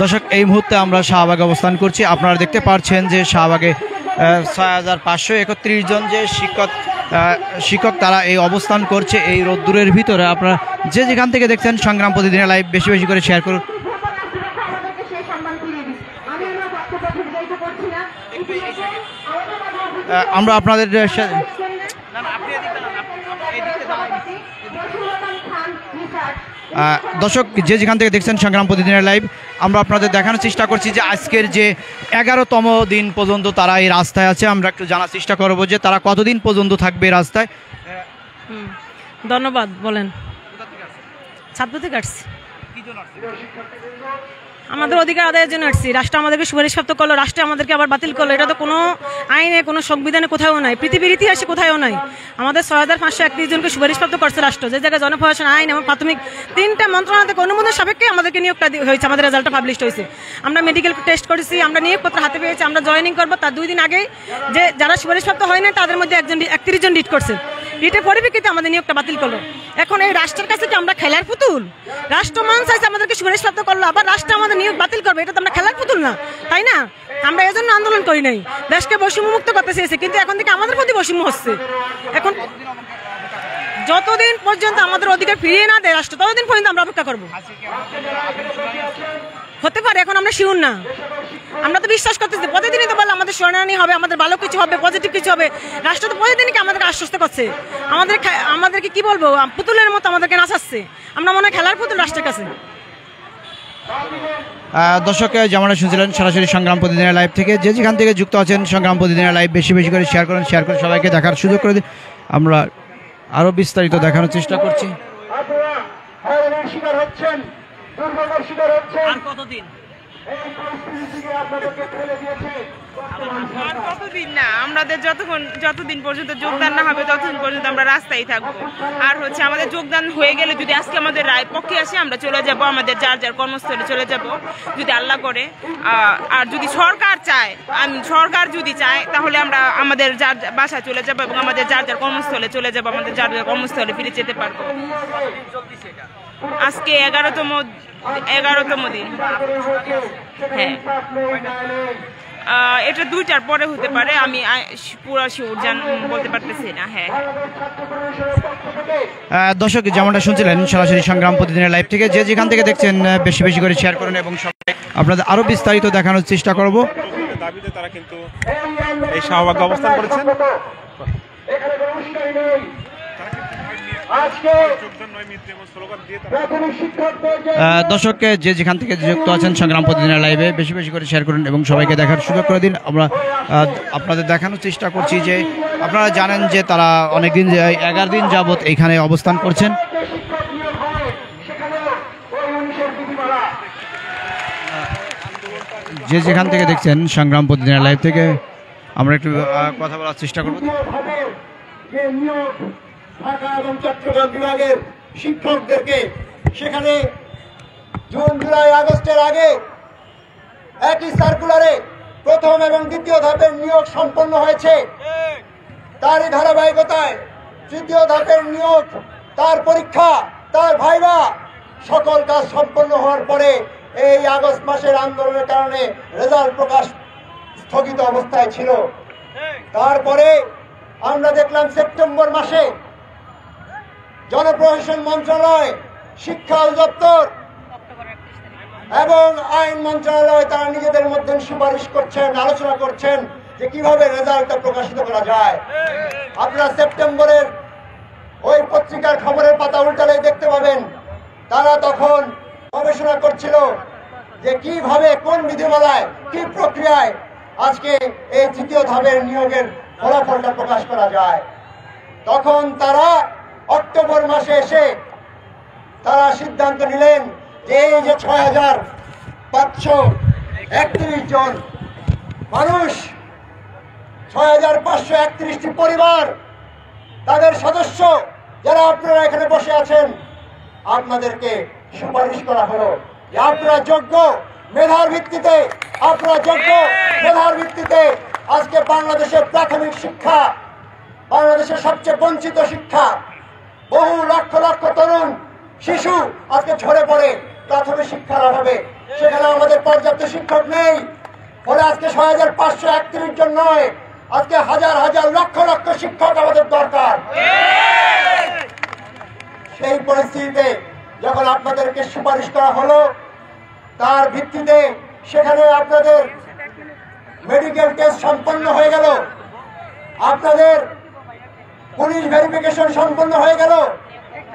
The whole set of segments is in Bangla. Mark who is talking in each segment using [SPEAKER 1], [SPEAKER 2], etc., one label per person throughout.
[SPEAKER 1] দর্শক, এই মুহূর্তে আমরা শাহবাগে অবস্থান করছি। আপনারা দেখতে পাচ্ছেন যে শাহবাগে 6531 জন যে শিক্ষক তারা এই অবস্থান করছে এই রোদ্দুরের ভিতরে। আপনারা যে যেখান থেকে দেখছেন সংগ্রাম প্রতিদিনের লাইভ বেশি বেশি করে শেয়ার করুন। আমরা আপনাদের দর্শক যে যেখান থেকে দেখছেন সংগ্রাম প্রতিদিনের লাইভ, আমরা আপনাদের দেখানোর চেষ্টা করছি যে আজকের যে 11তম দিন পর্যন্ত তারা এই রাস্তায় আছে। আমরা একটু জানার চেষ্টা করব যে তারা কতদিন পর্যন্ত থাকবে রাস্তায়।
[SPEAKER 2] ধন্যবাদ। বলেন। ছাত্র থেকে আসছি, আমাদের অধিকার আদায়ের জন্য আসছি। রাষ্ট্র আমাদেরকে সুপারিশপ্রাপ্ত করলো, রাষ্ট্র আমাদেরকে আবার বাতিল করলো। এটা তো কোনো আইনে, কোনো সংবিধানে কোথাও নাই, পৃথিবীর ইতিহাসে কোথাও নাই। আমাদের 6531 জনকে সুপারিশপ্রাপ্ত করছে রাষ্ট্র, যে জায়গায় জনপ্রশাসন, আইন এবং প্রাথমিক 3টা মন্ত্রণালয় থেকে অনুমোদন সাপেক্ষে আমাদেরকে নিয়োগটা হয়েছে। আমাদের রেজাল্টটা পাবলিশ হয়েছে, আমরা মেডিকেল টেস্ট করেছি, আমরা নিয়োগপত্র হাতে পেয়েছি, আমরা জয়েনিং করবো। তার 2 দিন আগেই যে যারা সুপারিশপ্রাপ্ত হয় না তাদের মধ্যে 31 জন রিট করছে। রিটের পরিপ্রেক্ষিতে আমাদের নিয়োগটা বাতিল করলো। এখন এই রাষ্ট্রের কাছে কি আমরা খেলার পুতুল? রাষ্ট্র মান চাইছে, আমাদেরকে সুপারিশপ্রাপ্ত করলো, আবার রাষ্ট্র আমাদের নিয়োগ বাতিল করবে। এটা তো আমরা খেলার পুতুল না, তাই না? আমরা এজন্য আন্দোলন করি নাই, দেশকে বৈষম্যমুক্ত করতে চেয়েছি, কিন্তু এখন থেকে আমাদের প্রতি বৈষম্য হচ্ছে। এখন যতদিন পর্যন্ত আমাদের অধিকার ফিরিয়ে না দেয় রাষ্ট্র, ততদিন পর্যন্ত আমরা অপেক্ষা করবো। হতে পারে, এখন আমরা শিওর না। আমরা তো বিশ্বাস করতেছি প্রতিদিনই তো বলে আমাদের শুনানি হবে, আমাদের ভালো কিছু হবে, পজিটিভ কিছু হবে। রাষ্ট্র তো প্রতিদিনই আমাদেরকে আশ্বস্ত করছে, আমাদেরকে কি বলবো, পুতুলের মতো আমাদেরকে নাচাচ্ছে। আমরা মনে হয় খেলার পুতুল রাষ্ট্রের কাছে।
[SPEAKER 1] দর্শক, যেমনটা শুনছিলেন সরাসরি সংগ্রাম প্রতিদিনের লাইভ থেকে, যে যেখান থেকে যুক্ত আছেন সংগ্রাম প্রতিদিনের লাইভ বেশি বেশি করে শেয়ার করুন, শেয়ার করে সবাইকে দেখার সুযোগ করে দিন। আমরা আরো বিস্তারিত দেখানোর চেষ্টা করছি।
[SPEAKER 3] কতদিন না, আমাদের যতদিন পর্যন্ত যোগদান না হবে ততদিন পর্যন্ত আমরা রাস্তায় থাকবো। আর হচ্ছে আমাদের যোগদান হয়ে গেলে যদি আজকে আমাদের রায় পক্ষে আসে, আমরা চলে যাব, আমাদের যার যার কর্মস্থলে চলে যাব যদি আল্লাহ করে। আর যদি সরকার যদি চায় তাহলে আমরা আমাদের যার বাসায় চলে যাব এবং আমাদের যার যার কর্মস্থলে চলে যাব, আমাদের যার যার কর্মস্থলে ফিরে যেতে পারবো। আজকে 11তম দিন। হ্যাঁ, এটা 2টার পরে হতে পারে, আমি পুরো শিওর বলতে পারতেছি না। হ্যাঁ
[SPEAKER 1] দর্শক, যেমনটা শুনছিলেন সরাসরি সংগ্রাম প্রতিদিনের লাইভ থেকে, যে যেখান থেকে দেখছেন বেশি বেশি করে শেয়ার করেন এবং সবাই আপনাদের আরো বিস্তারিত দেখানোর চেষ্টা করব।
[SPEAKER 4] দাবিতে তারা কিন্তু এই শাহবাগে অবস্থান করেছেন।
[SPEAKER 1] দর্শক, যে যেখান থেকে যুক্ত আছেন সংগ্রাম প্রতিদিনের লাইভে বেশি বেশি করে শেয়ার করুন এবং সবাইকে দেখার সুযোগ করে দিন। আমরা আপনাদের দেখানোর চেষ্টা করছি যে আপনারা জানেন যে তারা অনেকদিন 11 দিন যাবৎ এইখানে অবস্থান করছেন। যে যেখান থেকে দেখছেন সংগ্রাম প্রতিদিনের লাইভ থেকে, আমরা একটু কথা বলার চেষ্টা করব।
[SPEAKER 5] ঢাকা এবং চট্টগ্রাম বিভাগের শিক্ষকদেরকে সেখানে জুন, জুলাই, আগস্টের আগে একই সার্কুলারে 1ম এবং 2য় ধাপের নিয়োগ সম্পন্ন হয়েছে। তারই ধারাবাহিকতায় 3য় ধাপের নিয়োগ, তার পরীক্ষা, তার ভাইভা সকল কাজ সম্পন্ন হওয়ার পরে এই আগস্ট মাসের আন্দোলনের কারণে রেজাল্ট প্রকাশ স্থগিত অবস্থায় ছিল। তারপরে আমরা দেখলাম সেপ্টেম্বর মাসে জনপ্রশাসন মন্ত্রণালয়, শিক্ষা অধিদপ্তর এবং আইন মন্ত্রণালয় তারা নিজেদের মধ্যে সুপারিশ করছেন, আলোচনা করছেন যে কিভাবে রেজাল্টটা প্রকাশিত করা যায়। আপনারা সেপ্টেম্বরের ওই পত্রিকার খবরের পাতা উল্টালেই দেখতে পাবেন তারা তখন গবেষণা করছিল যে কিভাবে, কোন বিধিমালায়, কি প্রক্রিয়ায় আজকে এই 3য় ধাপের নিয়োগের ফলাফলটা প্রকাশ করা যায়। তখন তারা অক্টোবর মাসে এসে তারা সিদ্ধান্ত নিলেন যে এই যে 6531 জন মানুষ, 6531টি পরিবার, তাদের সদস্য যারা আপনারা এখানে বসে আছেন, আপনাদেরকে সুপারিশ করা হলো যে আপনারা যোগ্য মেধার ভিত্তিতে, আজকে বাংলাদেশের প্রাথমিক শিক্ষা, বাংলাদেশের সবচেয়ে বঞ্চিত শিক্ষা, বহু লক্ষ লক্ষ তরুণ শিশু আজকে ঝরে পড়ে প্রাথমিক শিক্ষার অভাবে, সেখানে আমাদের পর্যাপ্ত শিক্ষক নেই। ফলে আজকে ৬,৫৩১ জন নয়, আজকে হাজার হাজার লক্ষ লক্ষ শিক্ষক আমাদের দরকার। সেই পরিস্থিতিতে যখন আপনাদেরকে সুপারিশ করা হলো, তার ভিত্তিতে সেখানে আপনাদের মেডিকেল টেস্ট সম্পন্ন হয়ে গেল, আপনাদের পুলিশ ভেরিফিকেশন সম্পন্ন হয়ে গেল,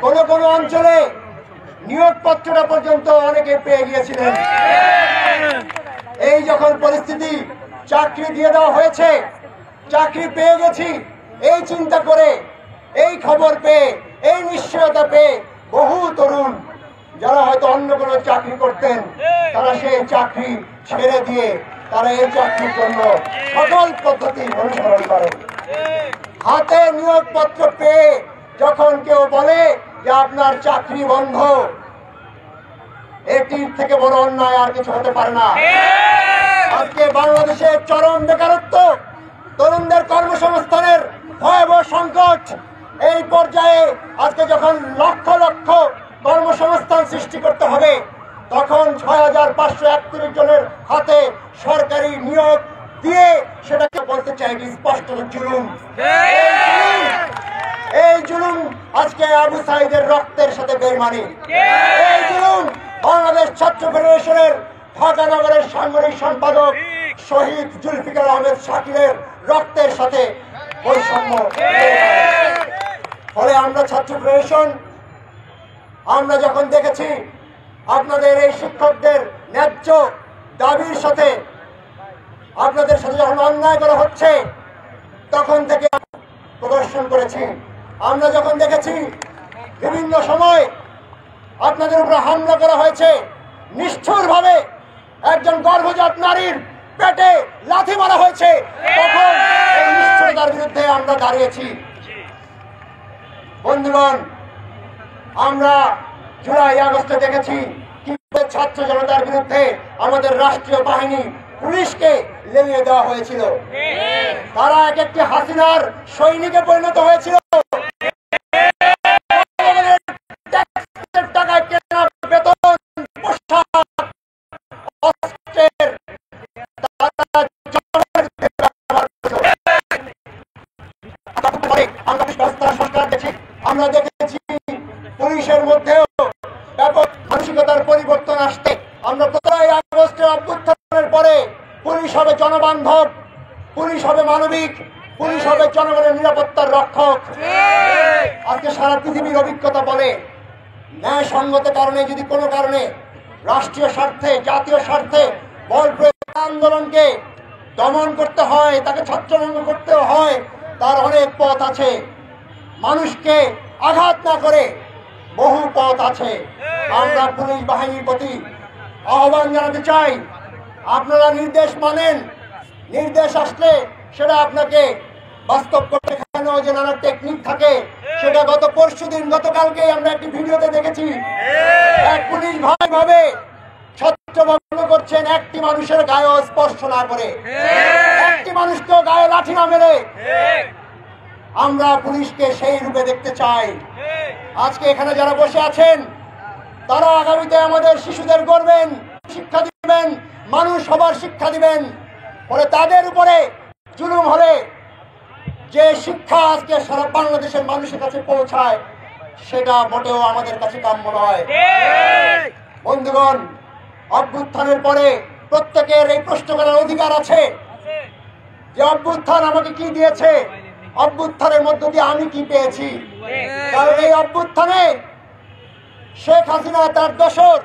[SPEAKER 5] কোন কোন অঞ্চলে নিয়োগপত্রটা পর্যন্ত অনেকে পেয়ে গিয়েছিলেন। এই যখন পরিস্থিতি, চাকরি দিয়ে দেওয়া হয়েছে, চাকরি পেয়ে গেছি, এই চিন্তা করে, এই খবর পেয়ে, এই নিশ্চয়তা পেয়ে বহু তরুণ যারা হয়তো অন্য কোনো চাকরি করতেন, তারা সেই চাকরি ছেড়ে দিয়ে তারা এই চাকরির জন্য সকল পদ্ধতি অনুসরণ করে। হাতে নিয়োগপত্র পেয়ে যখন কেউ বলে যে আপনার চাকরি বন্ধ, এটির থেকে বড় অন্যায় আর কিছু হতে পারে না। আজকে বাংলাদেশের চরম বেকারত্ব, তরুণদের কর্মসংস্থানের ভয়াবহ সংকট, এই পর্যায়ে আজকে যখন লক্ষ লক্ষ কর্মসংস্থান সৃষ্টি করতে হবে, তখন ৬,৫৩১ জনের হাতে সরকারি নিয়োগ দিয়ে সেটাকে বলতে চাই স্পষ্ট জুলুম। এই জুলুম আজকে আবু সাইদের রক্তের সাথে বেইমানি। এই জুলুম বাংলাদেশ ছাত্র ফেডারেশনের ঢাকা নগরের সাংগঠনিক সম্পাদক শহীদ জুলফিকার আহমেদ শাকিলের রক্তের সাথে বৈষম্য। ফলে আমরা ছাত্র ফেডারেশন, আমরা যখন দেখেছি আপনাদের এই শিক্ষকদের ন্যায্য দাবির সাথে আপনাদের সাথে যখন অন্যায় করা হচ্ছে, তখন থেকে প্রদর্শন করেছি। আমরা যখন দেখেছি বিভিন্ন সময় আপনাদের উপরে হামলা করা হয়েছে, নিষ্ঠুরভাবে একজন গর্ভজাত নারীর পেটে লাথি মারা হয়েছে, তখন এই নিষ্ঠুরতার বিরুদ্ধে আমরা দাঁড়িয়েছি। বন্ধুগণ, আমরা জুলাই আগস্টে দেখেছি কিভাবে ছাত্র জনতার বিরুদ্ধে আমাদের রাষ্ট্রীয় বাহিনী পুলিশকে লেলিয়ে দেওয়া হয়েছিল। তারা এক একটি হাসিনার সৈনিকে পরিণত হয়েছিল। টাকায় কেনা বেতন, পোশাক, অস্ত্রের আমরা দেখেছি পুলিশের মধ্যেও ব্যাপক মানসিকতার পরিবর্তন আসতে। আমরা ১৫ই আগস্টের অভ্যুত্থানের পরে পুলিশ হবে জনবান্ধব, পুলিশ হবে মানবিক, পুলিশ হবে জনগণের নিরাপত্তার রক্ষক। আজকে সারা পৃথিবীর অভিজ্ঞতা বলে, ন্যায়সঙ্গত কারণে যদি কোনো কারণে রাষ্ট্রীয় স্বার্থে, জাতীয় স্বার্থে বল প্রয়োগ আন্দোলনকে দমন করতে হয়, তাকে ছত্রভঙ্গ করতে হয়, তার অনেক পথ আছে। মানুষকে আঘাত না করে বহু পথ আছে। আমরা পুলিশ বাহিনীর প্রতি আহ্বান জানাতে চাই, আপনারা নির্দেশ মানেন, নির্দেশ আসলে সেটা আপনাকে বাস্তব করতে দেখানো যে নানা টেকনিক থাকে, সেটা গত পরশুদিন, গতকালকে আমরা একটি ভিডিওতে দেখেছি। এক পুলিশ ভাই ভাবে ছত্রভঙ্গ করছেন, একটি মানুষের গায়ে স্পর্শ না করে, একটি মানুষকেও গায়ে লাঠি না মেরে। আমরা পুলিশকে সেই রূপে দেখতে চাই। আজকে এখানে যারা বসে আছেন, তারা আগামীতে আমাদের শিশুদের গড়বেন, শিক্ষা দিবেন, মানুষ হবার শিক্ষা দিবেন। ফলে তাদের উপরে জুলুম হলে যে শিক্ষা আজকে সারা বাংলাদেশের মানুষের কাছে পৌঁছায়, সেটা মোটেও আমাদের কাছে কাম্য নয়। বন্ধুগণ, অভ্যুত্থানের পরে প্রত্যেকের এই প্রশ্ন করার অধিকার আছে যে অভ্যুত্থান আমাকে কি দিয়েছে, অভ্যুত্থানের মধ্য দিয়ে আমি কি পেয়েছি। কারণ এই অভ্যুত্থানে শেখ হাসিনা, তার দোসর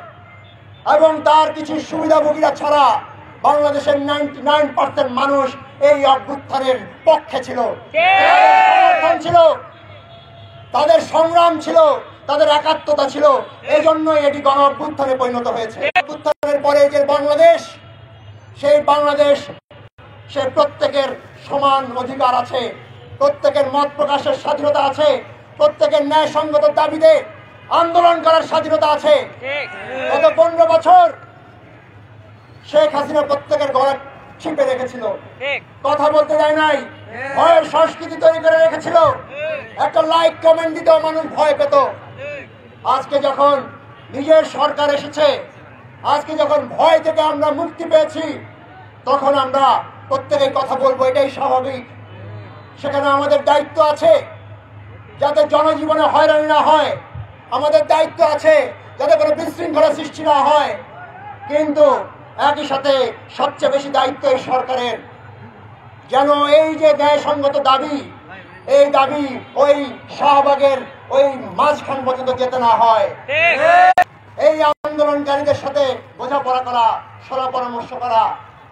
[SPEAKER 5] এবং তার কিছু সুবিধাভোগীরা ছাড়া বাংলাদেশের 99% মানুষ এই অভ্যুত্থানের পক্ষে ছিল, সমর্থন ছিল, তাদের সংগ্রাম ছিল, তাদের একাত্মতা ছিল। এই জন্যই এটি গণ অভ্যুত্থানে পরিণত হয়েছে। অভ্যুত্থানের পরে যে বাংলাদেশ, সেই বাংলাদেশ, সে প্রত্যেকের সমান অধিকার আছে, প্রত্যেকের মত প্রকাশের স্বাধীনতা আছে, প্রত্যেকের ন্যায়সঙ্গত দাবিতে আন্দোলন করার স্বাধীনতা আছে। গত 15 বছর শেখ হাসিনা প্রত্যেকের গলা ছিপে রেখেছিল, কথা বলতে দেয় নাই, ভয়ের সংস্কৃতি তৈরি করে রেখেছিল। একটা লাইক কমেন্ট দিতেও মানুষ ভয় পেত। আজকে যখন নিজের সরকার এসেছে, আজকে যখন ভয় থেকে আমরা মুক্তি পেয়েছি, তখন আমরা প্রত্যেকেই কথা বলবো, এটাই স্বাভাবিক। সেখানে আমাদের দায়িত্ব আছে যাতে জনজীবনে হয়রানি না হয়, আমাদের দায়িত্ব আছে যাতে কোনো বিশৃঙ্খলা সৃষ্টি না হয়। কিন্তু একই সাথে সবচেয়ে বেশি দায়িত্ব এই সরকারের, যেন এই যে ন্যায়সঙ্গত দাবি, এই দাবি ওই শাহবাগের ওই মাঝখান পর্যন্ত যেতে না হয়। এই আন্দোলনকারীদের সাথে বোঝাপড়া করা, সলা পরামর্শ করা,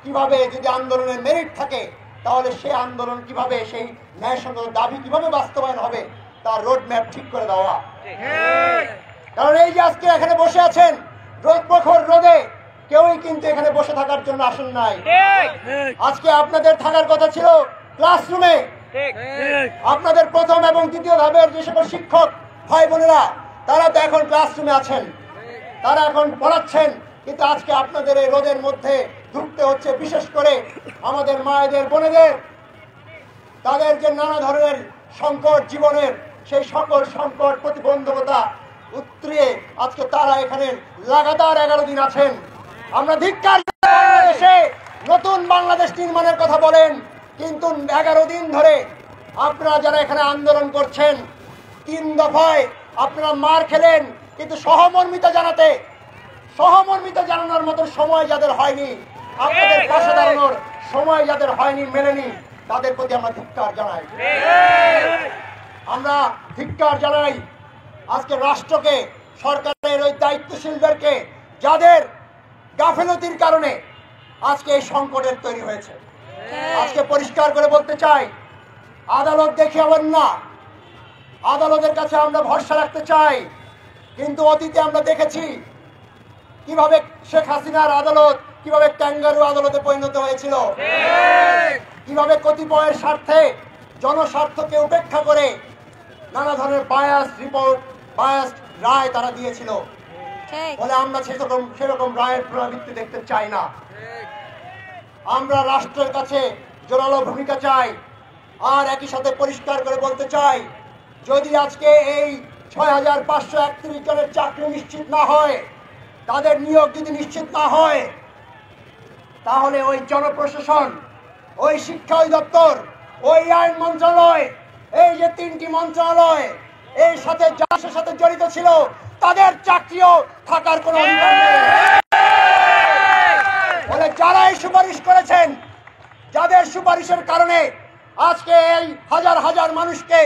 [SPEAKER 5] কিভাবে যদি আন্দোলনের মেরিট থাকে তাহলে সেই আন্দোলন কিভাবে, সেই ন্যায়সঙ্গত দাবি কিভাবে বাস্তবায়ন হবে তার রোড ম্যাপ ঠিক করে দেওয়া। কারণ এই যে আজকে এখানে বসে আছেন, রোদ প্রখর রোদে কেউই কিন্তু এখানে বসে থাকার জন্য আসেন নাই। আজকে আপনাদের থাকার কথা ছিল ক্লাসরুমে। আপনাদের প্রথম এবং দ্বিতীয় ধাপের যে সকল শিক্ষক ভাই বোনেরা, তারা তো এখন ক্লাসরুমে আছেন, তারা এখন পড়াচ্ছেন। কিন্তু আজকে আপনাদের এই রোদের মধ্যে ঢুকতে হচ্ছে, বিশেষ করে আমাদের মায়েদের বোনেদের, তাদের যে নানা ধরনের সংকট জীবনের, সেই সকল সংকট প্রতিবন্ধকতা উতরিয়ে আজকে তারা এখানে লাগাতার 11 দিন আছেন। আমরা ধিক্কার, বাংলাদেশে নতুন বাংলাদেশ নির্মাণের কথা বলেন, কিন্তু 11 দিন ধরে আপনারা যারা এখানে আন্দোলন করছেন, 3 দফায় আপনারা মার খেলেন, কিন্তু সহমর্মিতা জানানোর মতো সময় যাদের হয়নি, আপনাদের পাশে দাঁড়ানোর সময় যাদের হয়নি, মেলেনি, তাদের প্রতি আমরা ধিক্কার জানাই। আমরা ধিক্কার জানাই আজকে রাষ্ট্রকে, সরকারের ওই দায়িত্বশীলদেরকে, যাদের গাফিলতির কারণে আজকে এই সংকটের তৈরি হয়েছে। আজকে পরিষ্কার করে বলতে চাই, আদালত দেখে আবার না, আদালতের কাছে আমরা ভরসা রাখতে চাই। কিন্তু অতীতে আমরা দেখেছি কিভাবে শেখ হাসিনার আদালত কিভাবে ক্যাঙ্গারু আদালতে পরিণত হয়েছিল, কিভাবে কতিপয়ের স্বার্থে জনস্বার্থকে উপেক্ষা করে নানা ধরনের বায়াস রিপোর্ট, বায়াস রায় তারা দিয়েছিল। বলে আমরা সেরকম রায়ের পুনরাবৃত্তি দেখতে চাই না। আমরা রাষ্ট্রের কাছে জোরালো ভূমিকা চাই। আর একই সাথে পরিষ্কার করে বলতে চাই, যদি আজকে এই 6531 জনের চাকরি নিশ্চিত না হয়, তাদের নিয়োগ যদি নিশ্চিত না হয়, তাহলে ওই জনপ্রশাসন, ওই শিক্ষা অধিদপ্তর, ওই আইন মন্ত্রণালয়, এই যে 3টি মন্ত্রণালয় এর সাথে যার সাথে জড়িত ছিল, তাদের চাকরিও থাকার কোনো অধিকার নেই। বলে যারা এই সুপারিশ করেছেন, যাদের সুপারিশের কারণে আজকে এই হাজার হাজার মানুষকে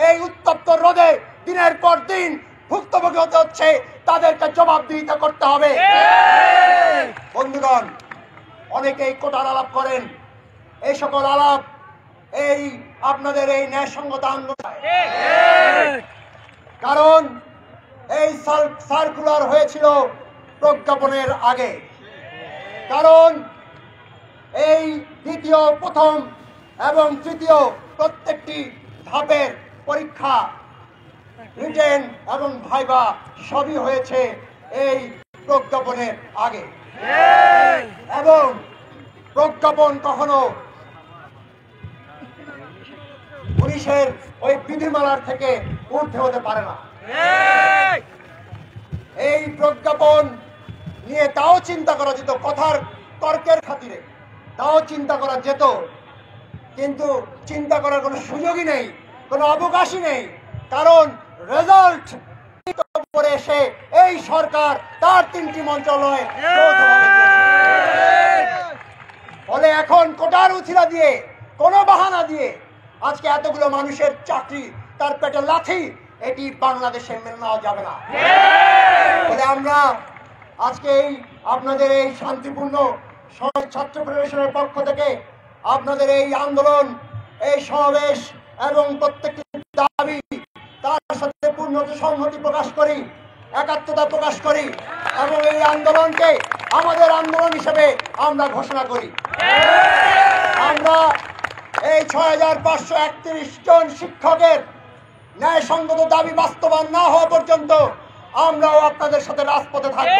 [SPEAKER 5] এই উত্তপ্ত রোদে দিনের পর দিন ভুক্তভোগী হতে হচ্ছে, তাদেরকে জবাবদিহিতা করতে হবে। বন্ধুগণ, অনেকেই কোটার আলাপ করেন, এই সকল আলাপ এই আপনাদের এই ন্যায়সঙ্গত আন্দোলন, কারণ এই সার্কুলার হয়েছিল প্রজ্ঞাপনের আগে। কারণ এই দ্বিতীয়, প্রথম এবং তৃতীয় প্রত্যেকটি ধাপের পরীক্ষা, রিটেন এবং ভাইবা সবই হয়েছে এই প্রজ্ঞাপনের আগে। এবং প্রজ্ঞাপন কখনো পুলিশের ওই বিধিমালার থেকে ঊর্ধ্বে হতে পারে না। এই প্রজ্ঞাপন নিয়ে তাও চিন্তা করা যেত, কথার তর্কের খাতিরে তাও চিন্তা করা যেত, কিন্তু চিন্তা করার কোনো সুযোগই নেই, কোনো অবকাশই নেই। কারণ রেজাল্ট করে এসে এই সরকার তার 3টি মন্ত্রণালয় ফলে এখন কোটার উছিলা দিয়ে, কোনো বাহানা দিয়ে আজকে এতগুলো মানুষের চাকরি তার পেটে লাথি, এটি বাংলাদেশে মেনে নেওয়া যাবে না। বলে আমরা আজকে এই আপনাদের এই শান্তিপূর্ণ ছাত্র ফেডারেশনের পক্ষ থেকে আপনাদের এই আন্দোলন, এই সমাবেশ এবং প্রত্যেকটি দাবি তার সাথে পূর্ণ সংহতি প্রকাশ করি, একাত্মতা প্রকাশ করি এবং এই আন্দোলনকে আমাদের আন্দোলন হিসেবে আমরা ঘোষণা করি। আমরা এই 6531 জন শিক্ষকের ন্যায়সঙ্গত দাবি বাস্তবায়ন না হওয়া পর্যন্ত আমরাও আপনাদের সাথে রাজপথে থাকব।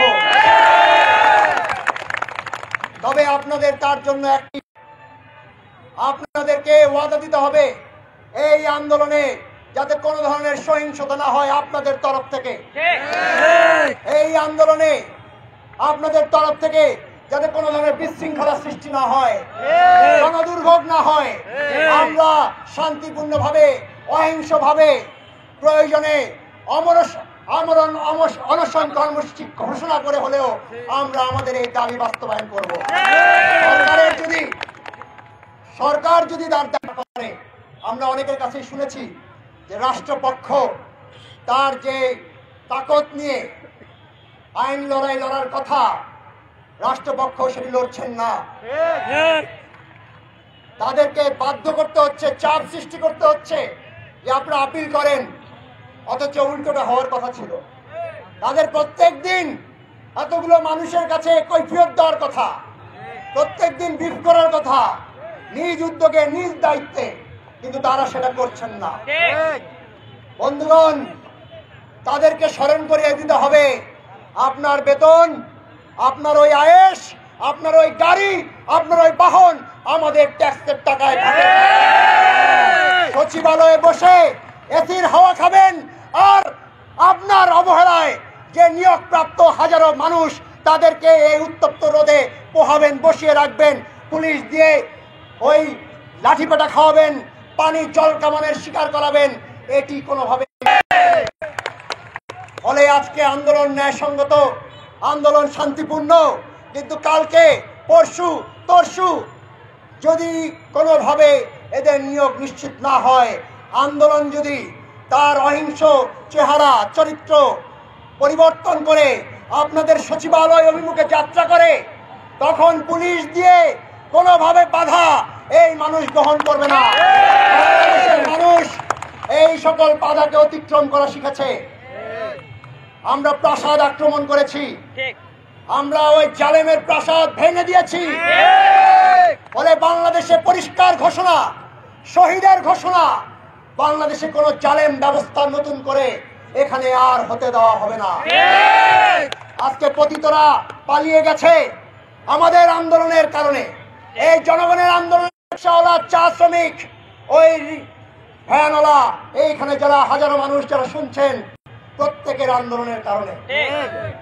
[SPEAKER 5] তবে আপনাদের তার জন্য আপনাদেরকে ওয়াদা দিতে হবে, এই আন্দোলনে যাতে কোনো ধরনের সহিংসতা না হয় আপনাদের তরফ থেকে। এই আন্দোলনে আপনাদের তরফ থেকে যাতে কোনো ধরনের বিশৃঙ্খলা সৃষ্টি না হয়, জনদুর্ভোগ না হয়, আমরা শান্তিপূর্ণভাবে অহিংসভাবে প্রয়োজনে অনশন কর্মসূচি ঘোষণা করে হলেও আমরা আমাদের এই দাবি বাস্তবায়ন করব। সরকার যদি তার দাবি করে, আমরা অনেকের কাছে শুনেছি যে রাষ্ট্রপক্ষ তার যে তাকত নিয়ে আইন লড়ার কথা, রাষ্ট্রপক্ষ সেটি লড়ছেন না। তাদেরকে বাধ্য করতে হচ্ছে, চাপ সৃষ্টি করতে হচ্ছে যে আপনারা আপিল করেন, অথচ উল্টোটা হওয়ার কথা ছিল। তাদের প্রত্যেক দিন এতগুলো মানুষের কাছে কৈফিয়ত দেওয়ার কথা, প্রত্যেক দিন ব্রিফ করার কথা, নিজ উদ্যোগে নিজ দায়িত্বে, কিন্তু তারা সেটা করছেন না। বন্ধুগণ, তাদেরকে স্মরণ করিয়ে দিতে হবে, আপনার বেতন, আপনার ওই আয়েশ, আপনার ওই গাড়ি, আপনার ওই বাহন আমাদের ট্যাক্সের টাকায় থাকে। সচিবালয়ে বসে এসির হাওয়া খাবেন, আর আপনার অবহেলায় যে নিয়োগপ্রাপ্ত হাজারো মানুষ, তাদেরকে এই উত্তপ্ত রোদে পোহাবেন, বসিয়ে রাখবেন, পুলিশ দিয়ে ওই লাঠিপেটা খাওয়াবেন, পানি জল কামানের শিকার করাবেন, এটি কোনোভাবে। ফলে আজকে আন্দোলন ন্যায়সঙ্গত, আন্দোলন শান্তিপূর্ণ, কিন্তু কালকে পরশু যদি কোনোভাবে এদের নিয়োগ নিশ্চিত না হয়, আন্দোলন যদি তার অহিংস চেহারা চরিত্র পরিবর্তন করে আপনাদের সচিবালয় অভিমুখে যাত্রা করে, তখন পুলিশ দিয়ে কোনোভাবে বাধা এই মানুষ গ্রহণ করবে না। বাংলাদেশের মানুষ এই সকল বাধাকে অতিক্রম করা শিখেছে। আমরা প্রাসাদ আক্রমণ করেছি, আমরা ওই জালেমের প্রাসাদ ভেঙে দিয়েছি। ফলে বাংলাদেশে পরিষ্কার ঘোষণা, শহীদের ঘোষণা, বাংলাদেশে কোনো জালেম ব্যবস্থা নতুন করে এখানে আর হতে দেওয়া হবে না। আজকে পতিতরা পালিয়ে গেছে আমাদের আন্দোলনের কারণে, এই জনগণের আন্দোলন, রিকশাওয়ালা, চা শ্রমিক, ওই ভ্যানওয়ালা, এইখানে যারা হাজারো মানুষ যারা শুনছেন, প্রত্যেকের আন্দোলনের কারণে।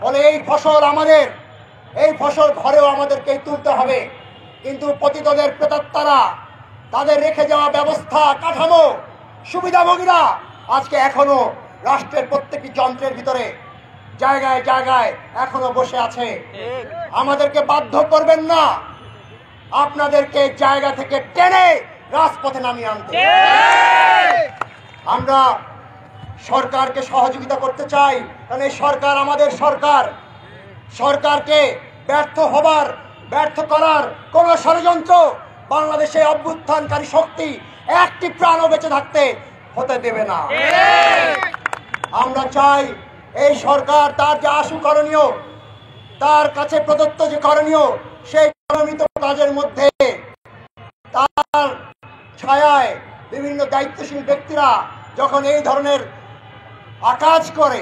[SPEAKER 5] ফলে এই ফসল আমাদের, এই ফসল ঘরেও আমাদেরকে তুলতে হবে। কিন্তু পতিতদের প্রেতাত্মারা, তাদের রেখে যাওয়া ব্যবস্থা কাঠামো, সুবিধাভোগীরা আজকে এখনো রাষ্ট্রের প্রত্যেকটি যন্ত্রের ভিতরে জায়গায় জায়গায় এখনো বসে আছে। আমাদেরকে বাধ্য করবেন না আপনাদেরকে জায়গা থেকে টেনে রাজপথে নামিয়ে আনতে। আমরা সরকারকে সহযোগিতা করতে চাই, কারণ এই সরকার আমাদের সরকার। সরকারকে ব্যর্থ করার কোন ষড়যন্ত্র বাংলাদেশে অভ্যুত্থানকারী শক্তি একটি প্রাণও বেঁচে থাকতে হতে দেবে না। আমরা চাই এই সরকার তার যে আশু করণীয়, তার কাছে প্রদত্ত যে করণীয়, সেই করণিত কাজের মধ্যে তার ছায়ায় বিভিন্ন দায়িত্বশীল ব্যক্তিরা যখন এই ধরনের আকাজ করে,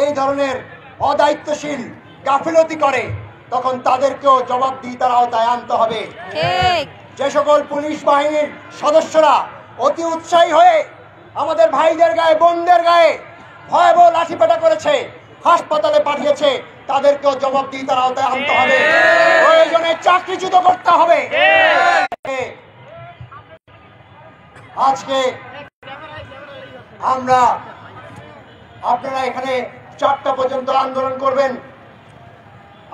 [SPEAKER 5] এই ধরনের অদায়িত্বশীল গাফিলতি করে, তখন তাদেরকেও জবাবদিহিতার আওতায় আনতে হবে। যে সকল পুলিশ বাহিনীর সদস্যরা অতি উৎসাহী হয়ে আমাদের ভাইদের গায়ে, বোনদের গায়ে ভয়াবহ লাঠিপেটা করেছে, হাসপাতালে পাঠিয়েছে, তাদেরকেও জবাবদিহিতার আওতায় আনতে হবে। প্রয়োজনে চাকরিচ্যুত করতে হবে। আজকে আপনারা এখানে 4টা পর্যন্ত আন্দোলন করবেন।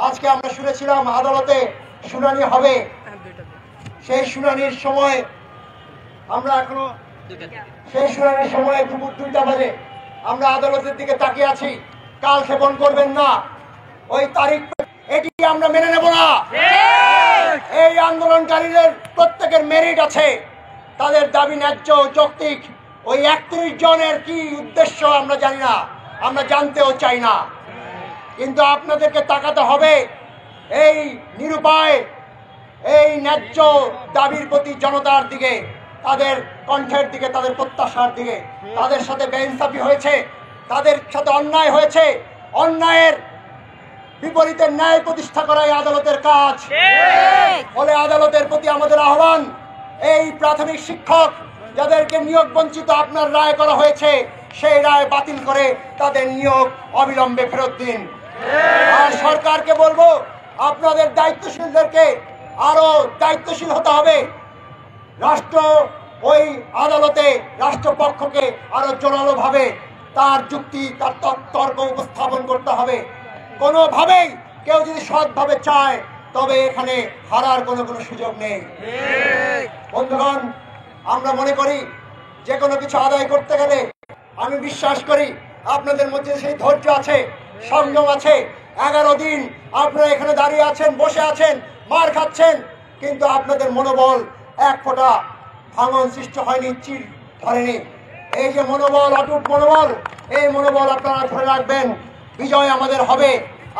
[SPEAKER 5] আজকে আমরা শুনেছিলাম আদালতে শুনানি হবে, সেই শুনানির সময় দুপুর 2টা বাজে আমরা আদালতের দিকে তাকিয়ে আছি। কাল ক্ষেপণ করবেন না, ওই তারিখ এটি আমরা মেনে নেব না। এই আন্দোলনকারীদের প্রত্যেকের মেরিট আছে, তাদের দাবি ন্যায্য, যৌক্তিক। ওই 31 জনের কি উদ্দেশ্য আমরা জানি না, আমরা জানতেও চাই না। কিন্তু আপনাদেরকে তাকাতে হবে এই নিরুপায়, এই ন্যায্য দাবির প্রতি জনতার দিকে, তাদের কণ্ঠের দিকে, তাদের প্রত্যাশার দিকে। তাদের সাথে বেইনসাফি হয়েছে, তাদের সাথে অন্যায় হয়েছে। অন্যায়ের বিপরীতে ন্যায় প্রতিষ্ঠা করাই আদালতের কাজ। ফলে আদালতের প্রতি আমাদের আহ্বান, এই প্রাথমিক শিক্ষক যাদেরকে নিয়োগ বঞ্চিত আপনার রায় করা হয়েছে, সেই রায় বাতিল করে তাদের নিয়োগ অবিলম্বে ফেরত দিন। আর সরকারকে বলবো আপনাদের দায়িত্বশীলদেরকে আরো দায়িত্বশীল হতে হবে। রাষ্ট্র ওই আদালতে রাষ্ট্রপক্ষকে আরো জোরালোভাবে তার যুক্তি তার তর্ক উপস্থাপন করতে হবে। কোনোভাবেই কেউ যদি সৎভাবে চায় তবে এখানে হারার কোনো সুযোগ নেই। বন্ধুগণ, আমরা মনে করি যে কোনো কিছু আদায় করতে গেলে আমি বিশ্বাস করি আপনাদের মধ্যে সেই ধৈর্য আছে, সংযম আছে। 11 দিন আপনারা এখানে দাঁড়িয়ে আছেন, বসে আছেন, মার খাচ্ছেন, কিন্তু আপনাদের মনোবল এক ফোঁটা ভাঙন সৃষ্টি হয়নি, চির ধরেনি। এই যে মনোবল, অটুট মনোবল, এই মনোবল আপনারা ধরে রাখবেন। বিজয় আমাদের হবে।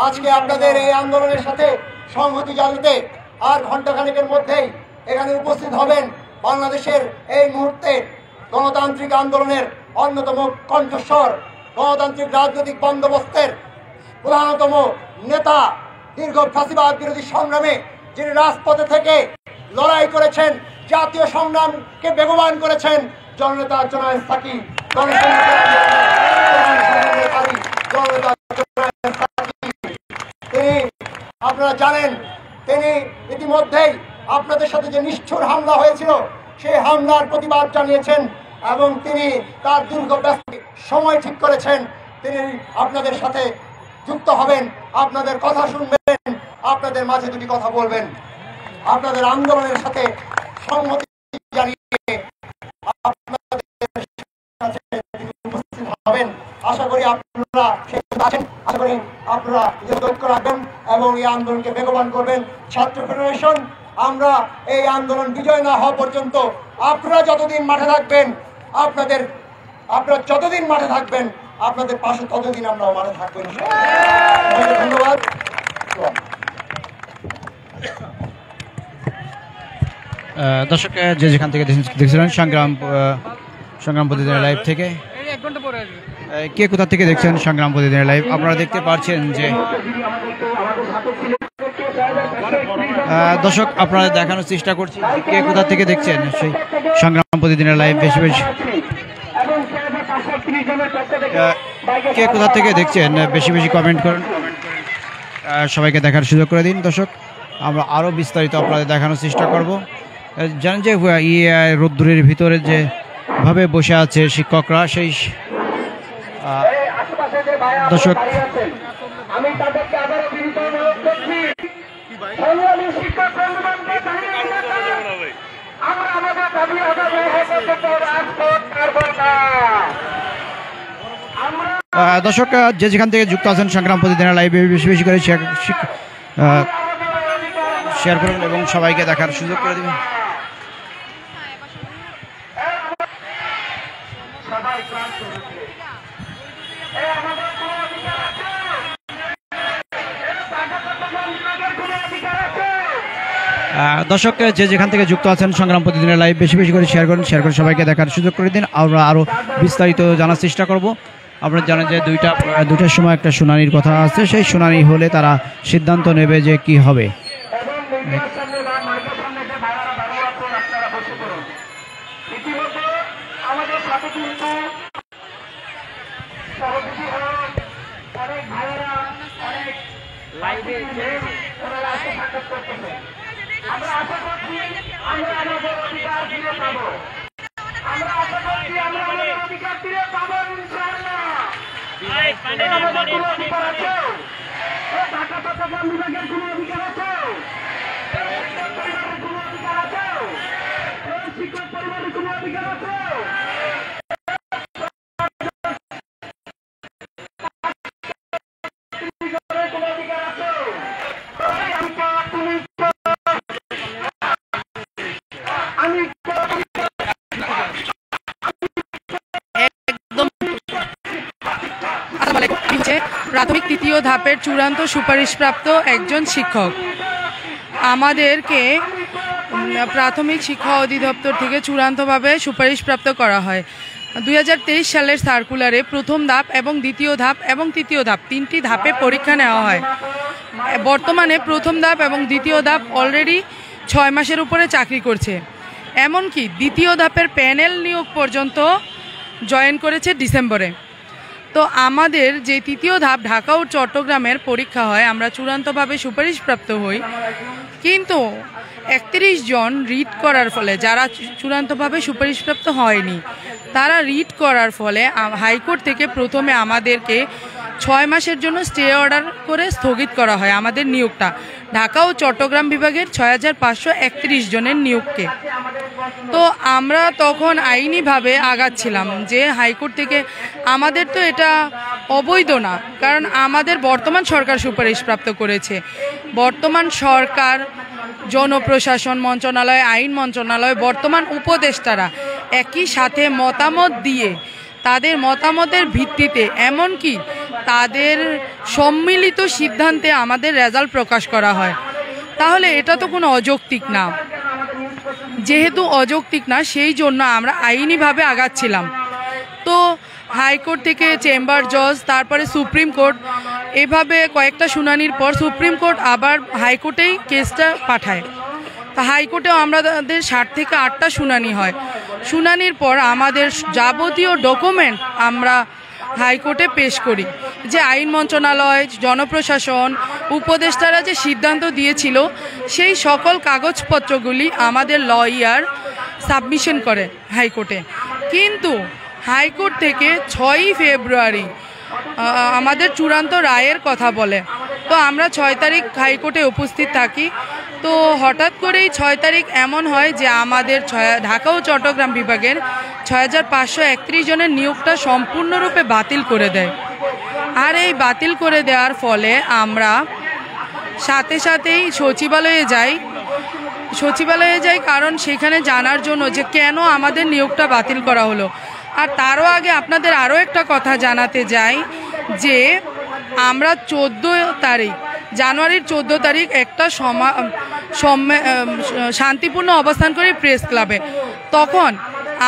[SPEAKER 5] আজকে আপনাদের এই আন্দোলনের সাথে সংহতি জানাতে আর ঘণ্টাখানেকের মধ্যেই এখানে উপস্থিত হবেন বাংলাদেশের এই মুহূর্তে গণতান্ত্রিক আন্দোলনের অন্যতম কণ্ঠস্বর, গণতান্ত্রিক রাজনৈতিক বন্দোবস্তের প্রধানতম নেতা, দীর্ঘ ফাঁসিবাদ বিরোধী সংগ্রামে যিনি রাজপথে থেকে লড়াই করেছেন, জাতীয় সংগ্রামকে বেগবান করেছেন, জননেতা জনায়েত সাকি। তিনি, আপনারা জানেন, তিনি ইতিমধ্যেই আপনাদের সাথে যে নিষ্ঠুর হামলা হয়েছিল সেই হামলার প্রতিবাদ জানিয়েছেন এবং তিনি তার দীর্ঘ ব্যস্ত সময় ঠিক করেছেন। তিনি আপনাদের সাথে যুক্ত হবেন, আপনাদের কথা শুনবেন, আপনাদের মাঝে দুটি কথা বলবেন, আপনাদের আন্দোলনের সাথে সংহতি জানিয়ে আপনাদের কাছে উপস্থিত হবেন। আশা করি আপনারা আছেন, আশা করি আপনারা ঐক্য রাখবেন এবং এই আন্দোলনকে বেগবান করবেন। ছাত্র ফেডারেশন, আমরা এই আন্দোলন বিজয় না হওয়া পর্যন্ত আপনারা যতদিন মাঠে থাকবেন, আপনারা যতদিন মাঠে থাকবেন, আপনাদের পাশে ততদিন আমরাও মাঠে থাকবেন। ধন্যবাদ।
[SPEAKER 1] দর্শক, যে যেখান থেকে দেখছিলেন সংগ্রাম প্রতিদিনের লাইভ থেকে, কে কোথা থেকে দেখছেন সংগ্রাম প্রতিদিনের লাইভ, আপনারা দেখতে পাচ্ছেন যে দর্শক আপনারা দেখানোর চেষ্টা করছি কে কোথা থেকে দেখছেন সেই সংগ্রাম প্রতিদিনের লাইভ। বেশি বেশি কে কোথা থেকে দেখছেন বেশি বেশি কমেন্ট করুন, সবাইকে দেখার সুযোগ করে দিন। দর্শক, আমরা আরও বিস্তারিত আপনাদের দেখানোর চেষ্টা করব। জানেন যে রোদ্দুরের ভিতরে যে ভাবে বসে আছে শিক্ষকরা, সেই দর্শক
[SPEAKER 6] আমি তাদেরকে আবারও বিনীত অনুরোধ করছি, সংগ্রামী শিক্ষক বন্ধুবান্ধব, আমরা আমাদের দাবি আদায় হওয়া পর্যন্ত রাজপথ ছাড়ব না।
[SPEAKER 1] দর্শক, যে যেখান থেকে যুক্ত আছেন সংগ্রাম প্রতিদিনের লাইভে বেশি বেশি করে শেয়ার করুন এবং সবাইকে দেখার সুযোগ করে দেবেন। দর্শক, যে যেখান থেকে যুক্ত আছেন সংগ্রাম প্রতিদিনের লাইভ বেশি বেশি করে শেয়ার করুন, সবাইকে দেখার সুযোগ করে দিন। আমরা আরও বিস্তারিত জানার চেষ্টা করব। আপনারা জানেন যে দুইটার সময় একটা শুনানির কথা আছে, সেই শুনানি হলে তারা সিদ্ধান্ত নেবে যে কি হবে।
[SPEAKER 6] আমরা আশা করছি আমরা আমাদের অধিকার ফিরে পাবো, আমরা আশা করছি আমরা আমাদের অধিকার ফিরে পাবো ইনশাআল্লাহ। আমাদের কোনো অধিকার আছে? ঢাকা চট্টগ্রাম বিভাগের কোনো অধিকার আছে? পরিবারের কোনো অধিকার আছে? শিক্ষক পরিবারের কোনো অধিকার আছে? কোনো অধিকার আছে?
[SPEAKER 7] প্রাথমিক তৃতীয় ধাপের চূড়ান্ত সুপারিশপ্রাপ্ত একজন শিক্ষক। আমাদেরকে প্রাথমিক শিক্ষা অধিদপ্তর থেকে চূড়ান্তভাবে সুপারিশপ্রাপ্ত করা হয়। 2023 সালের সার্কুলারে প্রথম ধাপ এবং দ্বিতীয় ধাপ এবং তৃতীয় ধাপ তিনটি ধাপে পরীক্ষা নেওয়া হয়। বর্তমানে প্রথম ধাপ এবং দ্বিতীয় ধাপ অলরেডি 6 মাসের উপরে চাকরি করছে। এমনকি দ্বিতীয় ধাপের প্যানেল নিয়োগ পর্যন্ত জয়েন করেছে ডিসেম্বরে। তো আমাদের যে তৃতীয় ধাপ ঢাকা ও চট্টগ্রামের পরীক্ষা হয়, আমরা চূড়ান্তভাবে সুপারিশপ্রাপ্ত হই, কিন্তু 31 জন রিট করার ফলে, যারা চূড়ান্তভাবে সুপারিশপ্রাপ্ত হয়নি তারা রিট করার ফলে হাইকোর্ট থেকে প্রথমে আমাদেরকে 6 মাসের জন্য স্টে অর্ডার করে স্থগিত করা হয় আমাদের নিয়োগটা, ঢাকা ও চট্টগ্রাম বিভাগের 6531 জনের নিয়োগকে। তো আমরা তখন আইনিভাবে আগাচ্ছিলাম যে হাইকোর্ট থেকে আমাদের তো এটা অবৈধ না, কারণ আমাদের বর্তমান সরকার সুপারিশপ্রাপ্ত করেছে। বর্তমান সরকার, জনপ্রশাসন মন্ত্রণালয়, আইন মন্ত্রণালয়, বর্তমান উপদেষ্টারা একই সাথে মতামত দিয়ে তাদের মতামতের ভিত্তিতে এমনকি তাদের সম্মিলিত সিদ্ধান্তে আমাদের রেজাল্ট প্রকাশ করা হয়। তাহলে এটা তো কোনো অযৌক্তিক না। যেহেতু অযৌক্তিক না, সেই জন্য আমরা আইনিভাবে আগাচ্ছিলাম। তো হাইকোর্ট থেকে চেম্বার জজ, তারপরে সুপ্রিম কোর্ট, এভাবে কয়েকটা শুনানির পর সুপ্রিম কোর্ট আবার হাইকোর্টেই কেসটা পাঠায়। তা হাইকোর্টেও আমাদের 7 থেকে 8টা শুনানি হয়। শুনানির পর আমাদের যাবতীয় ডকুমেন্ট আমরা হাইকোর্টে পেশ করি, যে আইন মন্ত্রণালয়, জনপ্রশাসন, উপদেষ্টারা যে সিদ্ধান্ত দিয়েছিল সেই সকল কাগজপত্রগুলি আমাদের লয়ার সাবমিশন করে হাইকোর্টে। কিন্তু হাইকোর্ট থেকে 6ই ফেব্রুয়ারি আমাদের চূড়ান্ত রায়ের কথা বলে। তো আমরা 6 তারিখ হাইকোর্টে উপস্থিত থাকি। তো হঠাৎ করেই 6 তারিখ এমন হয় যে আমাদের ঢাকা ও চট্টগ্রাম বিভাগের 6531 জনের নিয়োগটা সম্পূর্ণরূপে বাতিল করে দেয়। আর এই বাতিল করে দেওয়ার ফলে আমরা সাথে সাথেই সচিবালয়ে যাই, কারণ সেখানে জানার জন্য যে কেন আমাদের নিয়োগটা বাতিল করা হলো। আর তারও আগে আপনাদের আরও একটা কথা জানাতে যাই যে আমরা 14 তারিখ, জানুয়ারির 14 তারিখ একটা শান্তিপূর্ণ অবস্থান করি প্রেস ক্লাবে। তখন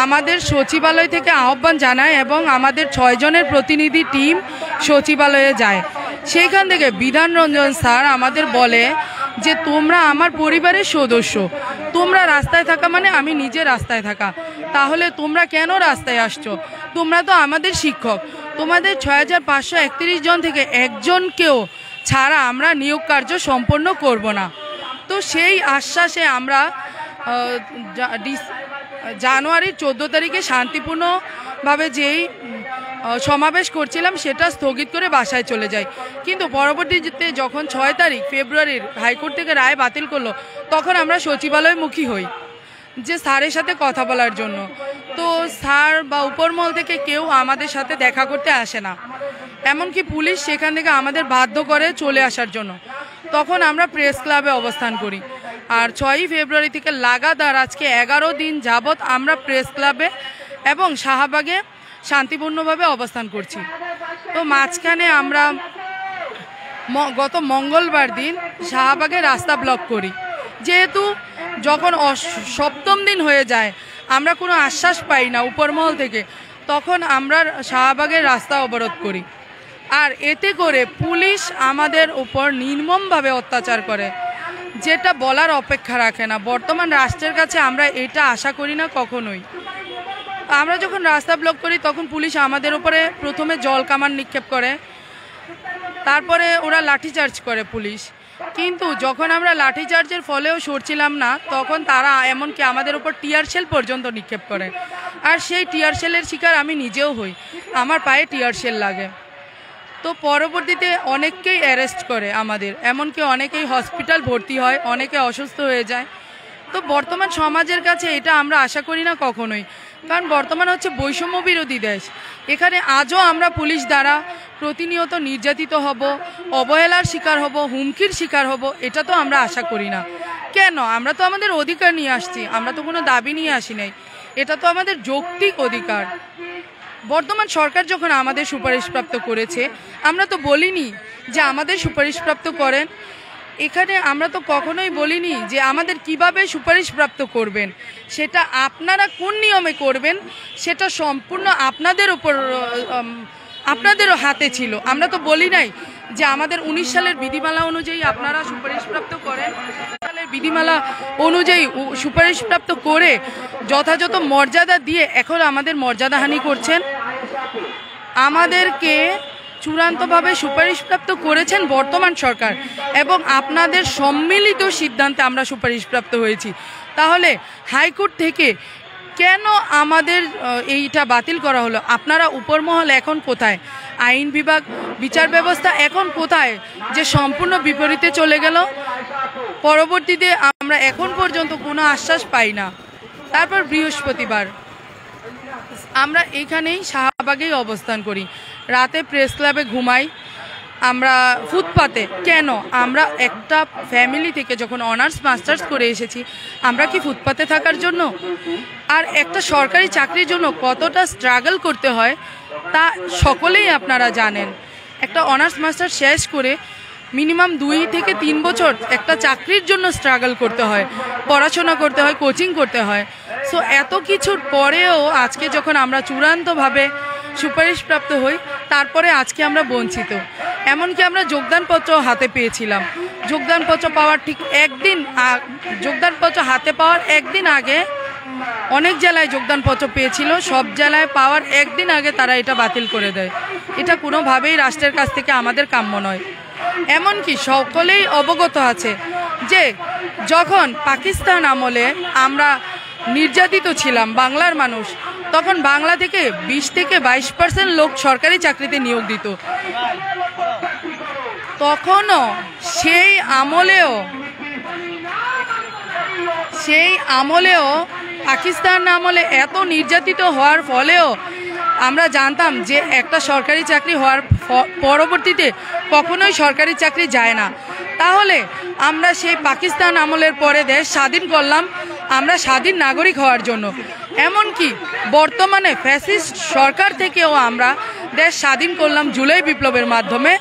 [SPEAKER 7] আমাদের সচিবালয় থেকে আহ্বান জানায় এবং আমাদের 6 জনের প্রতিনিধি টিম সচিবালয়ে যায়। সেইখান থেকে বিধান রঞ্জন স্যার আমাদের বলে যে তোমরা আমার পরিবারের সদস্য, তোমরা রাস্তায় থাকা মানে আমি নিজে রাস্তায় থাকা, তাহলে তোমরা কেন রাস্তায় আসছো? তোমরা তো আমাদের শিক্ষক, তোমাদের 6531 জন থেকে একজনকেও ছাড়া আমরা নিয়োগ কার্য সম্পন্ন করব না। তো সেই আশ্বাসে আমরা জানুয়ারির 14 তারিখে শান্তিপূর্ণভাবে যেই সমাবেশ করছিলাম সেটা স্থগিত করে বাসায় চলে যাই। কিন্তু পরবর্তীতে যখন 6 তারিখ ফেব্রুয়ারির হাইকোর্ট থেকে রায় বাতিল করলো, তখন আমরা সচিবালয়মুখী হই যে স্যারের সাথে কথা বলার জন্য। তো স্যার বা উপরমহল থেকে কেউ আমাদের সাথে দেখা করতে আসে না, এমনকি পুলিশ সেখান থেকে আমাদের বাধ্য করে চলে আসার জন্য। তখন আমরা প্রেস ক্লাবে অবস্থান করি। আর 6ই ফেব্রুয়ারি থেকে লাগাতার আজকে 11 দিন যাবৎ আমরা প্রেস ক্লাবে এবং শাহবাগে শান্তিপূর্ণভাবে অবস্থান করছি। তো মাঝখানে আমরা গত মঙ্গলবার দিন শাহবাগে রাস্তা ব্লক করি। যেহেতু যখন 7ম দিন হয়ে যায় আমরা কোনো আশ্বাস পাই না উপরমহল থেকে, তখন আমরা শাহবাগের রাস্তা অবরোধ করি। আর এতে করে পুলিশ আমাদের উপর নির্মমভাবে অত্যাচার করে, যেটা বলার অপেক্ষা রাখে না। বর্তমান রাষ্ট্রের কাছে আমরা এটা আশা করি না কখনোই। আমরা যখন রাস্তা ব্লক করি তখন পুলিশ আমাদের উপরে প্রথমে জল কামান নিক্ষেপ করে, তারপরে ওরা লাঠিচার্জ করে পুলিশ। কিন্তু যখন আমরা লাঠিচার্জের ফলেও সরছিলাম না, তখন তারা এমনকি আমাদের উপর টিয়ার শেল পর্যন্ত নিক্ষেপ করে। আর সেই টিয়ার শেলের শিকার আমি নিজেও হই, আমার পায়ে টিয়ার শেল লাগে। তো পরবর্তীতে অনেককেই অ্যারেস্ট করে আমাদের, এমনকি অনেকেই হসপিটাল ভর্তি হয়, অনেকে অসুস্থ হয়ে যায়। তো বর্তমান সমাজের কাছে এটা আমরা আশা করি না কখনোই, কারণ বর্তমান হচ্ছে বৈষম্য বিরোধী দেশ। এখানে আজও আমরা পুলিশ দ্বারা প্রতিনিয়ত নির্যাতিত হব, অবহেলার শিকার হব, হুমকির শিকার হব, এটা তো আমরা আশা করি না। কেন? আমরা তো আমাদের অধিকার নিয়ে আসছি, আমরা তো কোনো দাবি নিয়ে আসি নাই, এটা তো আমাদের যৌক্তিক অধিকার। বর্তমান সরকার যখন আমাদের সুপারিশপ্রাপ্ত করেছে, আমরা তো বলিনি যে আমাদের সুপারিশপ্রাপ্ত করেন। এখানে আমরা তো কখনোই বলিনি যে আমাদের কিভাবে সুপারিশপ্রাপ্ত করবেন, সেটা আপনারা কোন নিয়মে করবেন সেটা সম্পূর্ণ আপনাদের উপর, আপনাদেরও হাতে ছিল। আমরা তো বলি নাই যে আমাদের 19 সালের বিধিমালা অনুযায়ী আপনারা সুপারিশপ্রাপ্ত করেন, সালের বিধিমালা অনুযায়ী সুপারিশপ্রাপ্ত করে যথাযথ মর্যাদা দিয়ে এখন আমাদের মর্যাদাহানি করছেন। আমাদেরকে চূড়ান্তভাবে সুপারিশপ্রাপ্ত করেছেন বর্তমান সরকার এবং আপনাদের সম্মিলিত সিদ্ধান্তে আমরা সুপারিশপ্রাপ্ত হয়েছি। তাহলে হাইকোর্ট থেকে কেন আমাদের এইটা বাতিল করা হলো? আপনারা উপরমহল এখন কোথায়? আইন বিভাগ, বিচার ব্যবস্থা এখন কোথায় যে সম্পূর্ণ বিপরীতে চলে গেল? পরবর্তীতে আমরা এখন পর্যন্ত কোনো আশ্বাস পাই না। তারপর বৃহস্পতিবার আমরা এখানেই শাহবাগেই অবস্থান করি, রাতে প্রেস ক্লাবে ঘুমাই, আমরা ফুটপাতে। কেন? আমরা একটা ফ্যামিলি থেকে যখন অনার্স মাস্টার্স করে এসেছি, আমরা কি ফুটপাতে থাকার জন্য? আর একটা সরকারি চাকরির জন্য কতটা স্ট্রাগল করতে হয় তা সকলেই আপনারা জানেন। একটা অনার্স মাস্টার্স শেষ করে মিনিমাম 2 থেকে 3 বছর একটা চাকরির জন্য স্ট্রাগল করতে হয়, পড়াশোনা করতে হয়, কোচিং করতে হয়। সো এত কিছুর পরেও আজকে যখন আমরা চূড়ান্তভাবে সুপারিশপ্রাপ্ত হই, তারপরে আজকে আমরা বঞ্চিত। এমনকি আমরা যোগদানপত্র হাতে পেয়েছিলাম, যোগদানপত্র পাওয়ার ঠিক যোগদানপত্র হাতে পাওয়ার একদিন আগে অনেক জেলায় যোগদানপত্র পেয়েছিল, সব জেলায় পাওয়ার একদিন আগে তারা এটা বাতিল করে দেয়। এটা কোনোভাবেই রাষ্ট্রের কাছ থেকে আমাদের কাম্য নয়। এমনকি সকলেই অবগত আছে যে যখন পাকিস্তান আমলে আমরা নির্যাতিত ছিলাম বাংলার মানুষ, তখন বাংলা থেকে 20 থেকে 22% লোক সরকারি চাকরিতে নিয়োগ দিত। তখনও সেই আমলেও পাকিস্তান আমলে এত নির্যাতিত হওয়ার ফলেও আমরা জানতাম যে একটা সরকারি চাকরি হওয়ার পরবর্তীতে কখনোই সরকারি চাকরি যায় না। তাহলে আমরা সেই পাকিস্তান আমলের পরে দেশ স্বাধীন করলাম আমরা স্বাধীন নাগরিক হওয়ার জন্য। এমনকি বর্তমানে ফ্যাসিস্ট সরকার থেকেও আমরা দেশ স্বাধীন করলাম জুলাই বিপ্লবের মাধ্যমে,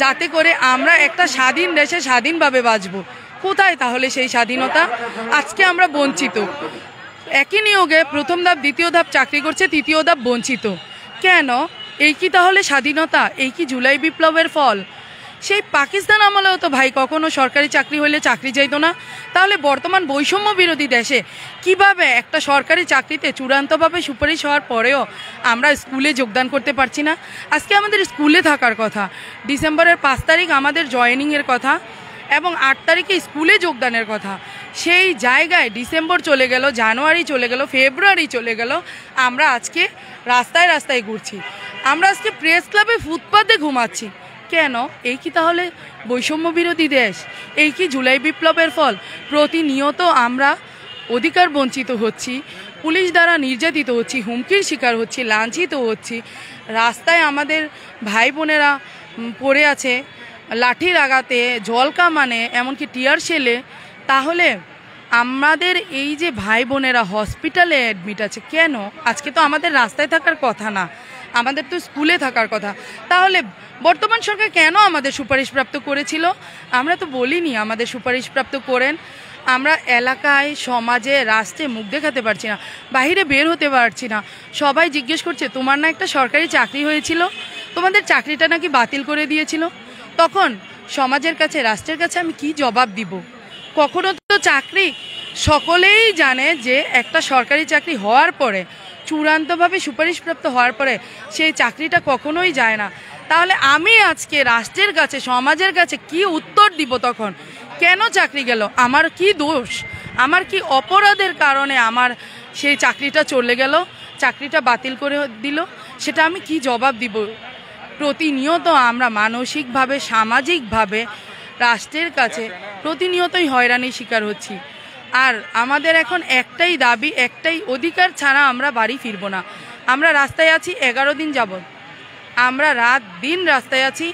[SPEAKER 7] যাতে করে আমরা একটা স্বাধীন দেশে স্বাধীনভাবে বাঁচব। কোথায় তাহলে সেই স্বাধীনতা? আজকে আমরা বঞ্চিত। একই নিয়োগে প্রথম ধাপ, দ্বিতীয় ধাপ চাকরি করছে, তৃতীয় ধাপ বঞ্চিত। কেন? এই কি তাহলে স্বাধীনতা? এই কি জুলাই বিপ্লবের ফল? সেই পাকিস্তান আমলেও তো ভাই কখনো সরকারি চাকরি হলে চাকরি চাইতো না। তাহলে বর্তমান বৈষম্য বিরোধী দেশে কিভাবে একটা সরকারি চাকরিতে চূড়ান্তভাবে সুপারিশ হওয়ার পরেও আমরা স্কুলে যোগদান করতে পারছি না? আজকে আমাদের স্কুলে থাকার কথা, ডিসেম্বরের 5 তারিখ আমাদের জয়েনিংয়ের কথা এবং 8 তারিখে স্কুলে যোগদানের কথা। সেই জায়গায় ডিসেম্বর চলে গেল, জানুয়ারি চলে গেল, ফেব্রুয়ারি চলে গেল, আমরা আজকে রাস্তায় রাস্তায় ঘুরছি, আমরা আজকে প্রেস ক্লাবে ফুটপাতে ঘুমাচ্ছি। কেন? এই কি তাহলে বৈষম্য বিরোধী দেশ? এই কি জুলাই বিপ্লবের ফল? প্রতিনিয়ত আমরা অধিকার বঞ্চিত হচ্ছি, পুলিশ দ্বারা নির্যাতিত হচ্ছি, হুমকির শিকার হচ্ছি, লাঞ্ছিত হচ্ছি। রাস্তায় আমাদের ভাই বোনেরা পড়ে আছে লাঠির আঘাতে, জল কামানে, এমনকি টিয়ার শেলে। তাহলে আমাদের এই যে ভাই বোনেরা হসপিটালে অ্যাডমিট আছে, কেন? আজকে তো আমাদের রাস্তায় থাকার কথা না, আমাদের তো স্কুলে থাকার কথা। তাহলে বর্তমান সরকার কেন আমাদের সুপারিশপ্রাপ্ত করেছিল? আমরা তো বলিনি আমাদের সুপারিশপ্রাপ্ত করেন। আমরা এলাকায়, সমাজে, রাষ্ট্রে মুখ দেখাতে পারছি না, বাইরে বের হতে পারছি না। সবাই জিজ্ঞেস করছে, তোমার না একটা সরকারি চাকরি হয়েছিল, তোমাদের চাকরিটা নাকি বাতিল করে দিয়েছিল। তখন সমাজের কাছে, রাষ্ট্রের কাছে আমি কি জবাব দিব? কখনো তো চাকরি, সকলেই জানে যে একটা সরকারি চাকরি হওয়ার পরে, চূড়ান্তভাবে সুপারিশপ্রাপ্ত হওয়ার পরে সেই চাকরিটা কখনোই যায় না। তাহলে আমি আজকে রাষ্ট্রের কাছে, সমাজের কাছে কি উত্তর দিব তখন? কেন চাকরি গেল? আমার কি দোষ? আমার কি অপরাধের কারণে আমার সেই চাকরিটা চলে গেল, চাকরিটা বাতিল করে দিল? সেটা আমি কি জবাব দিব? প্রতিনিয়ত আমরা মানসিকভাবে, সামাজিকভাবে রাষ্ট্রের কাছে প্রতিনিয়তই হয়রানির শিকার হচ্ছি। আর আমাদের এখন একটাই দাবি, একটাই অধিকার ছাড়া আমরা বাড়ি ফিরবো না। আমরা রাস্তায় আছি 11 দিন যাবৎ, আমরা রাত দিন রাস্তায় আছি,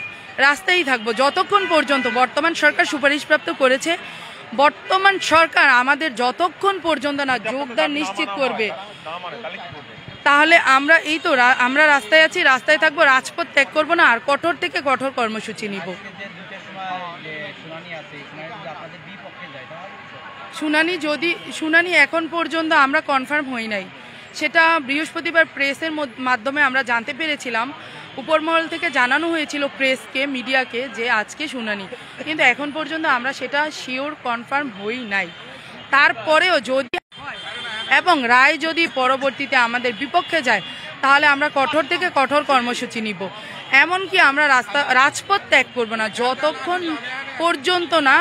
[SPEAKER 7] রাস্তায় থাকবো যতক্ষণ পর্যন্ত বর্তমান সরকার সুপারিশপ্রাপ্ত করেছে। বর্তমান সরকার আমাদের যতক্ষণ পর্যন্ত না যোগদান নিশ্চিত করবে, তাহলে আমরা এই তো আমরা রাস্তায় আছি, রাস্তায় থাকবো, রাজপথ ত্যাগ করবো না, আর কঠোর থেকে কঠোর কর্মসূচি নিব। শুনানি এখন পর্যন্ত আমরা কনফার্ম হই নাই, সেটা বৃহস্পতিবার প্রেসের মাধ্যমে আমরা জানতে পেরেছিলাম। উপরমহল থেকে জানানো হয়েছিল প্রেসকে, মিডিয়াকে, যে আজকে শুনানি, কিন্তু এখন পর্যন্ত আমরা সেটা শিওর কনফার্ম হই নাই। তারপরেও যদি এবং রায় যদি পরবর্তীতে আমাদের বিপক্ষে যায়, তাহলে আমরা কঠোর থেকে কঠোর কর্মসূচি নিব। এমনকি আমরা রাজপথ ত্যাগ করব না যতক্ষণ পর্যন্ত না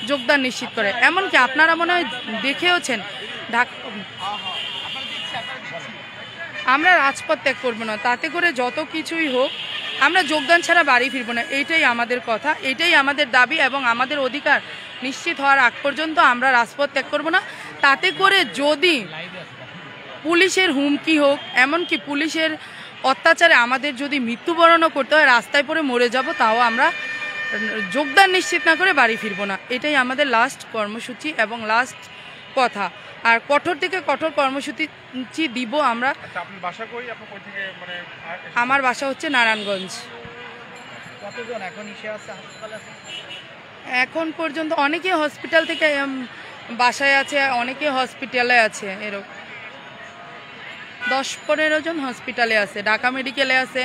[SPEAKER 7] যোগদান নিশ্চিত করে। এমনকি আপনারা মনে হয় দেখেওছেন আমরা রাজপথ ত্যাগ করবো না, তাতে করে যত কিছুই হোক আমরা যোগদান ছাড়া বাড়ি ফিরবো না। এইটাই আমাদের কথা, এইটাই আমাদের দাবি এবং আমাদের অধিকার নিশ্চিত হওয়ার আগ পর্যন্ত আমরা রাজপথ ত্যাগ করবো না। তাতে করে যদি পুলিশের হুমকি হোক, এমনকি পুলিশের অত্যাচারে আমাদের যদি মৃত্যুবরণও করতে হয়, রাস্তায় পড়ে মরে যাব, তাও আমরা যোগদান নিশ্চিত না করে বাড়ি ফিরবো না। এটাই আমাদের লাস্ট কর্মসূচি এবং লাস্ট কথা। আর কঠোর থেকে কঠোর কর্মসূচি দিব আমরা।
[SPEAKER 4] আপনার বাসা কই? আপনি কই থেকে মানে?
[SPEAKER 7] আমার বাসা হচ্ছে নারায়ণগঞ্জ।
[SPEAKER 1] কতজন এখন এসে আছে হাসপাতালে?
[SPEAKER 7] এখন পর্যন্ত অনেকে হসপিটাল থেকে বাসায় আছে, অনেকে হসপিটালে আছে, এরকম 10-15 জন হসপিটালে আছে, ঢাকা মেডিকেলে আছে।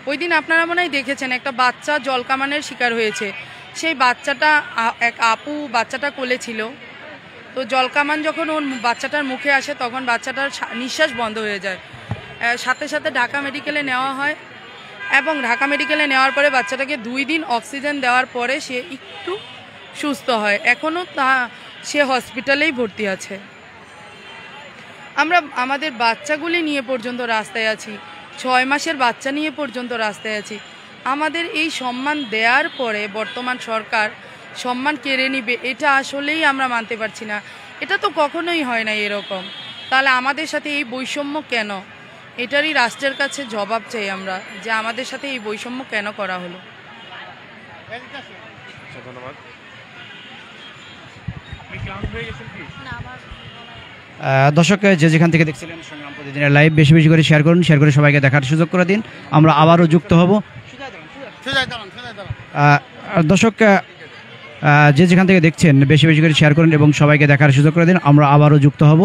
[SPEAKER 7] ওই দিন আপনারা মনে হয় দেখেছেন একটা বাচ্চা জলকামানের শিকার হয়েছে। সেই বাচ্চাটা এক আপু বাচ্চাটা কোলে ছিল, তো জলকামান যখন ওর বাচ্চাটার মুখে আসে তখন বাচ্চাটার নিঃশ্বাস বন্ধ হয়ে যায়। সাথে সাথে ঢাকা মেডিকেলে নেওয়া হয় এবং ঢাকা মেডিকেলে নেওয়ার পরে বাচ্চাটাকে 2 দিন অক্সিজেন দেওয়ার পরে সে একটু সুস্থ হয়। এখনও সে হসপিটালেই ভর্তি আছে। আমরা আমাদের বাচ্চাগুলি নিয়ে পর্যন্ত রাস্তায় আছি, 6 মাসের বাচ্চা নিয়ে পর্যন্ত রাস্তায় আছি। আমাদের এই সম্মান দেওয়ার পরে বর্তমান সরকার সম্মান কেড়ে নিবে, এটা আসলেই আমরা মানতে পারছি না। এটা তো কখনোই হয় না এরকম। তাহলে আমাদের সাথে এই বৈষম্য কেন? এটারই রাষ্ট্রের কাছে জবাব চাই আমরা, যে আমাদের সাথে এই বৈষম্য কেন করা হলো।
[SPEAKER 4] ধন্যবাদ। আপনি ক্লান্ত হয়ে গেছেন কি?
[SPEAKER 1] দর্শক যে যেখান থেকে দেখছিলেন সংগ্রাম প্রতিদিনের লাইভ, বেশি বেশি করে শেয়ার করুন, শেয়ার করে সবাইকে দেখার সুযোগ করে দিন। আমরা আবারও যুক্ত হব। দর্শক যে যেখান থেকে দেখছেন বেশি বেশি করে শেয়ার করুন এবং সবাইকে দেখার সুযোগ করে দিন। আমরা আবারও যুক্ত হব।